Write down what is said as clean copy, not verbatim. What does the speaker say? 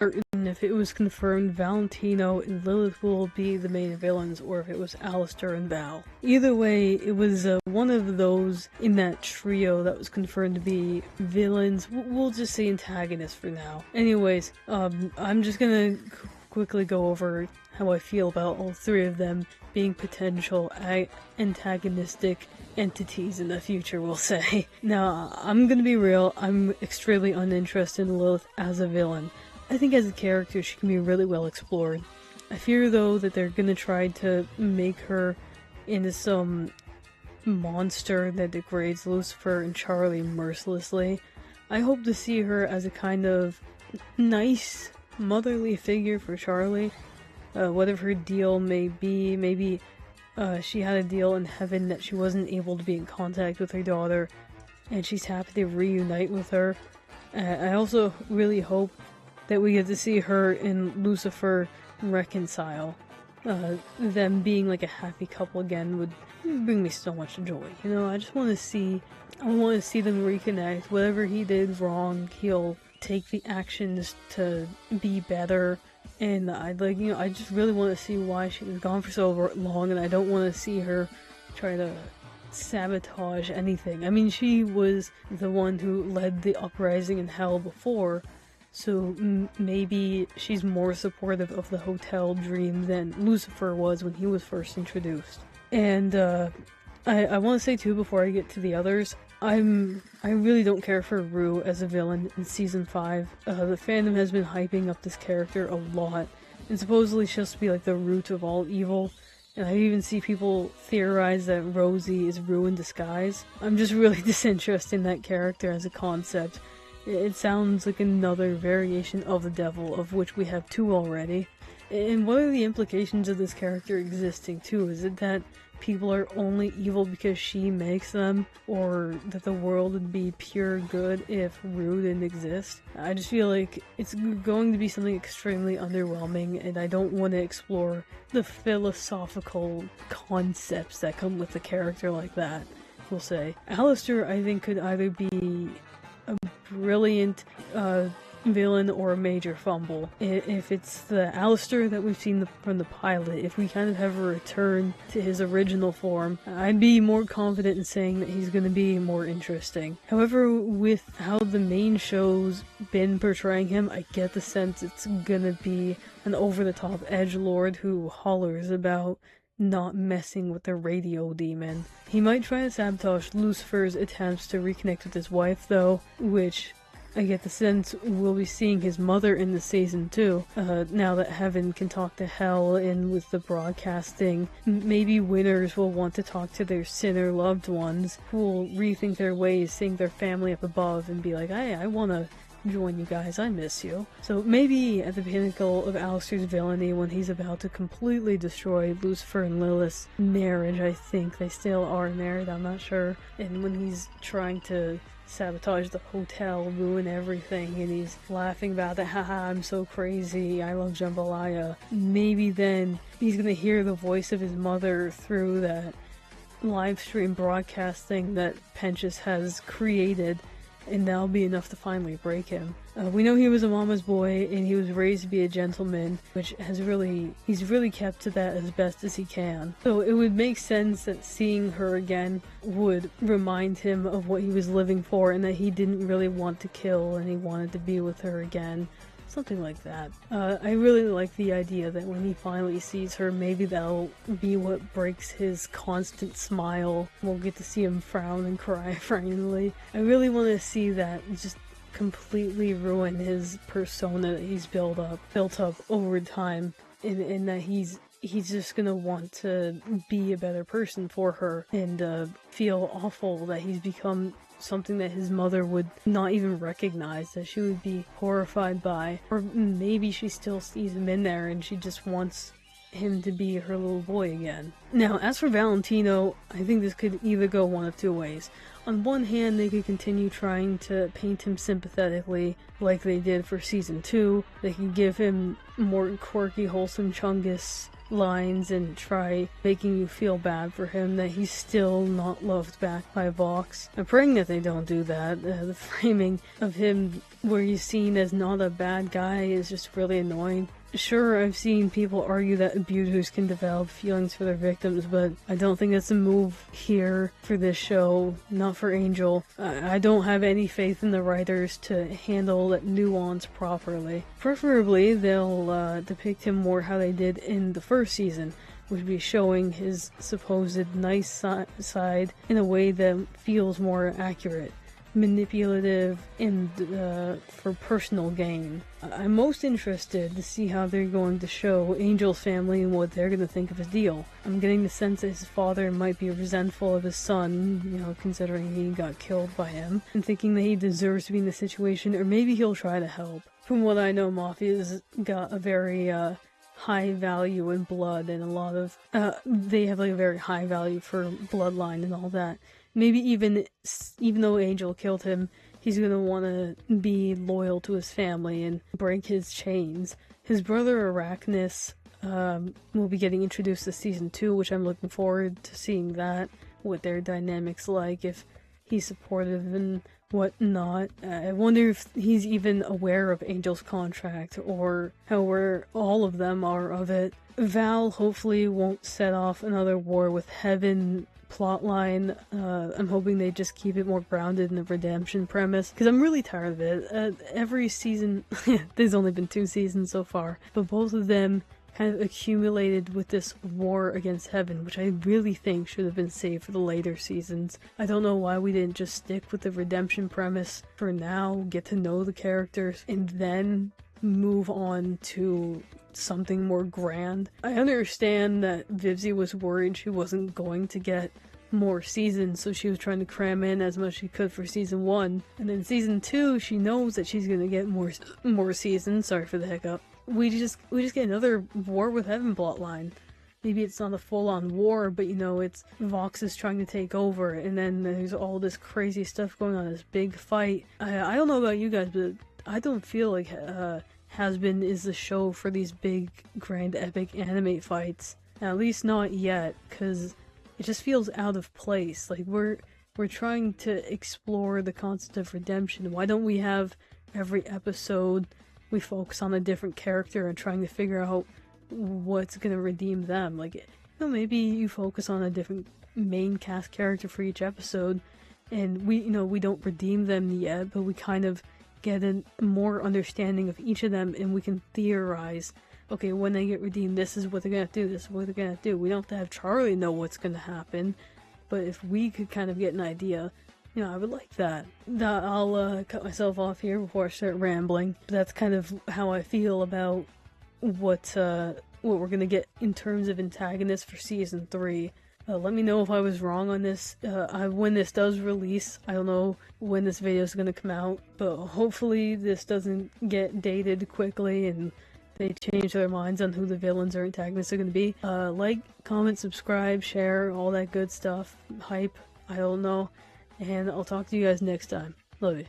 certain if it was confirmed Valentino and Lilith will be the main villains, or if it was Alistor and Val. Either way, it was one of those in that trio that was confirmed to be villains. We'll just say antagonists for now. Anyways, I'm just gonna quickly go over how I feel about all three of them being potential antagonistic entities in the future, we'll say. Now, I'm gonna be real, I'm extremely uninterested in Lilith as a villain. I think as a character she can be really well explored. I fear though that they're gonna try to make her into some monster that degrades Lucifer and Charlie mercilessly. I hope to see her as a kind of nice motherly figure for Charlie. Whatever her deal may be, maybe she had a deal in heaven that she wasn't able to be in contact with her daughter, and she's happy to reunite with her. I also really hope that we get to see her and Lucifer reconcile. Them being like a happy couple again would bring me so much joy. You know, I want to see them reconnect. Whatever he did wrong, he'll take the actions to be better. And I just really want to see why she was gone for so long, and I don't want to see her try to sabotage anything. I mean, she was the one who led the uprising in hell before, so maybe she's more supportive of the hotel dream than Lucifer was when he was first introduced. And I want to say too, before I get to the others, I really don't care for Rue as a villain in Season 5. The fandom has been hyping up this character a lot, and supposedly she's supposed to be like the root of all evil, and I even see people theorize that Rosie is Rue in disguise. I'm just really disinterested in that character as a concept. It sounds like another variation of the devil, of which we have two already. And what are the implications of this character existing too? Is it that people are only evil because she makes them, or that the world would be pure good if Rue didn't exist? I just feel like it's going to be something extremely underwhelming, and I don't want to explore the philosophical concepts that come with a character like that, we'll say. Alistor, I think, could either be a brilliant villain or a major fumble. If it's the Alistor that we've seen from the pilot, if we kind of have a return to his original form, I'd be more confident in saying that he's going to be more interesting. However, with how the main show's been portraying him, I get the sense it's going to be an over-the-top edgelord who hollers about not messing with the radio demon. He might try to sabotage Lucifer's attempts to reconnect with his wife though, which I get the sense we'll be seeing his mother in the season too. Now that heaven can talk to hell, and with the broadcasting, maybe winners will want to talk to their sinner loved ones who will rethink their ways, seeing their family up above and be like, hey, I want to join you guys, I miss you. So maybe at the pinnacle of Alistor's villainy, when he's about to completely destroy Lucifer and Lilith's marriage, I think they still are married, I'm not sure, and when he's trying to sabotage the hotel, ruin everything, and he's laughing about that, haha, I'm so crazy, I love jambalaya. Maybe then he's gonna hear the voice of his mother through that live stream broadcasting that Penchas has created, and that'll be enough to finally break him. We know he was a mama's boy, and he was raised to be a gentleman, which he's really kept to that as best as he can. So it would make sense that seeing her again would remind him of what he was living for, and that he didn't really want to kill, and he wanted to be with her again. Something like that. I really like the idea that when he finally sees her, maybe that'll be what breaks his constant smile. We'll get to see him frown and cry finally. I really want to see that just completely ruin his persona that he's built up over time, and that he's just gonna want to be a better person for her, and feel awful that he's become something that his mother would not even recognize, that she would be horrified by. Or maybe she still sees him in there and she just wants him to be her little boy again. Now, as for Valentino, I think this could either go one of two ways. On one hand, they could continue trying to paint him sympathetically, like they did for Season 2. They could give him more quirky, wholesome Chungus lines and try making you feel bad for him, that he's still not loved back by Vox. I'm praying that they don't do that. The framing of him where he's seen as not a bad guy is just really annoying. Sure, I've seen people argue that abusers can develop feelings for their victims, but I don't think that's a move here for this show, not for Angel. I don't have any faith in the writers to handle that nuance properly. Preferably, they'll depict him more how they did in the first season, which would be showing his supposed nice side in a way that feels more accurate, manipulative, and for personal gain. I'm most interested to see how they're going to show Angel's family and what they're going to think of his deal. I'm getting the sense that his father might be resentful of his son, you know, considering he got killed by him, and thinking that he deserves to be in the situation, or maybe he'll try to help. From what I know, Mafia's got a very high value in blood, and a lot of they have like a very high value for bloodline and all that. Maybe even though Angel killed him, he's gonna want to be loyal to his family and break his chains. His brother Arachnus will be getting introduced to season 2, which I'm looking forward to seeing that, what their dynamics like, if he's supportive and whatnot. I wonder if he's even aware of Angel's contract, or how all of them are of it. Val hopefully won't set off another war with Heaven plotline. I'm hoping they just keep it more grounded in the redemption premise, because I'm really tired of it. Every season, there's only been 2 seasons so far, but both of them kind of accumulated with this war against Heaven, which I really think should have been saved for the later seasons. I don't know why we didn't just stick with the redemption premise for now, get to know the characters, and then move on to something more grand. I understand that Vivzie was worried she wasn't going to get more seasons, so she was trying to cram in as much as she could for season 1. And then season 2, she knows that she's gonna get more seasons. Sorry for the hiccup. We just get another war with Heaven plotline. Maybe it's not a full-on war, but you know, it's Vox is trying to take over, and then there's all this crazy stuff going on, this big fight. I don't know about you guys, but I don't feel like Has-Been is the show for these big, grand, epic anime fights. At least not yet, because it just feels out of place. Like, we're trying to explore the concept of redemption. Why don't we have every episode we focus on a different character and trying to figure out what's gonna redeem them? Like, you know, maybe you focus on a different main cast character for each episode, and we don't redeem them yet, but we kind of get a more understanding of each of them, and we can theorize, okay, when they get redeemed, this is what they're gonna do, this is what they're gonna do. We don't have to have Charlie know what's gonna happen, but if we could kind of get an idea, you know, I would like that. I'll cut myself off here before I start rambling. But that's kind of how I feel about what we're gonna get in terms of antagonists for season 3. Let me know if I was wrong on this. When this does release, I don't know when this video is gonna come out, but hopefully this doesn't get dated quickly and they change their minds on who the villains or antagonists are gonna be. Like, comment, subscribe, share, all that good stuff. Hype, I don't know. And I'll talk to you guys next time. Love you.